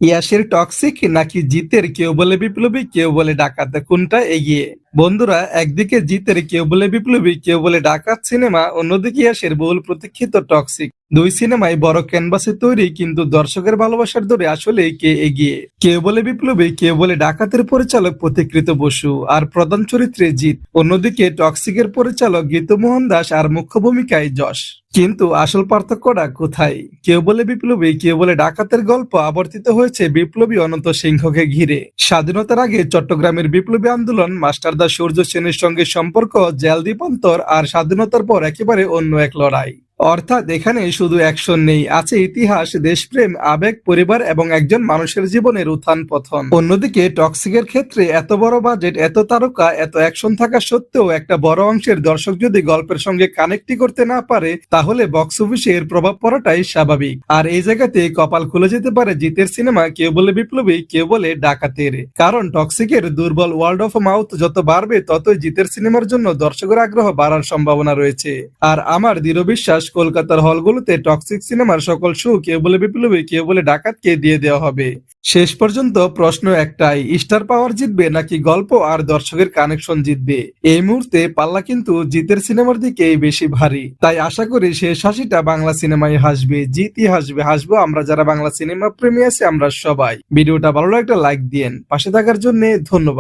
ইয়াসের toxic নাকি জিতের কেউ বলে বিপ্লবী কেউ বলে ডাকাত, কোনটা এগিয়ে? বন্ধুরা, একদিকে জিতের কেউ বলে বিপ্লবী কেউ বলে ডাকাত সিনেমা, অন্যদিকে ইয়াসের বহুল প্রতীক্ষিত টক্সিক। দুই সিনেমাই বড় ক্যানভাসে তৈরি, কিন্তু দর্শকের ভালোবাসার দরে আসলে কে এগিয়ে? কেউ বলে বিপ্লবী কেউ বলে ডাকাতের পরিচালক প্রতীকৃত বসু আর প্রধান চরিত্রে জিৎ, অন্যদিকে টক্সিকের পরিচালক গীতমোহন দাস আর মুখ্য ভূমিকায় যশ। কিন্তু আসল পার্থক্যটা কোথায়? কেউ বলে বিপ্লবী কেউ বলে ডাকাতের গল্প আবর্তিত হয়েছে বিপ্লবী অনন্ত সিংহকে ঘিরে। স্বাধীনতার আগে চট্টগ্রামের বিপ্লবী আন্দোলন, মাস্টারদা সূর্য সেনের সঙ্গে সম্পর্ক, জেল দ্বীপান্তর, আর স্বাধীনতার পর একেবারে অন্য এক লড়াই। অর্থাৎ এখানে শুধু অ্যাকশন নেই, আছে ইতিহাস, দেশপ্রেম, আবেগ, পরিবার এবং একজন মানুষের জীবনের উত্থান পতন। অন্যদিকে টক্সিকের ক্ষেত্রে এত বড় বাজেট, এত তারকা, এত অ্যাকশন থাকা সত্ত্বেও একটা বড় অংশের দর্শক যদি গল্পের সঙ্গে কানেক্টই করতে না পারে, তাহলে বক্স অফিসে এর প্রভাব পড়াটাই স্বাভাবিক। আর এই জায়গাতে কপাল খুলে যেতে পারে জিতের সিনেমা কেউ বলে বিপ্লবী কেউ বলে ডাকাতের। কারণ টক্সিকের দুর্বল ওয়ার্ড অফ মাউথ যত বাড়বে, ততই জিতের সিনেমার জন্য দর্শকের আগ্রহ বাড়ার সম্ভাবনা রয়েছে। আর আমার দৃঢ় বিশ্বাস, কলকাতার হলগুলোতে টক্সিক সিনেমার সকল শো কেউ বলে বিপ্লবী কেউ বলে ডাকাতকে দিয়ে দেওয়া হবে। শেষ পর্যন্ত প্রশ্ন একটাই, স্টার পাওয়ার জিতবে নাকি গল্প আর দর্শকের কানেকশন জিতবে? এই মুহূর্তে পাল্লা কিন্তু জিতের সিনেমার দিকেই বেশি ভারী। তাই আশা করি শেষ হাসিটা বাংলা সিনেমায় হাসবে, জিতই হাসবে, হাসবো আমরা যারা বাংলা সিনেমা প্রেমী আছি আমরা সবাই। ভিডিওটা ভালো লাগলে একটা লাইক দিয়েন, পাশে থাকার জন্য ধন্যবাদ।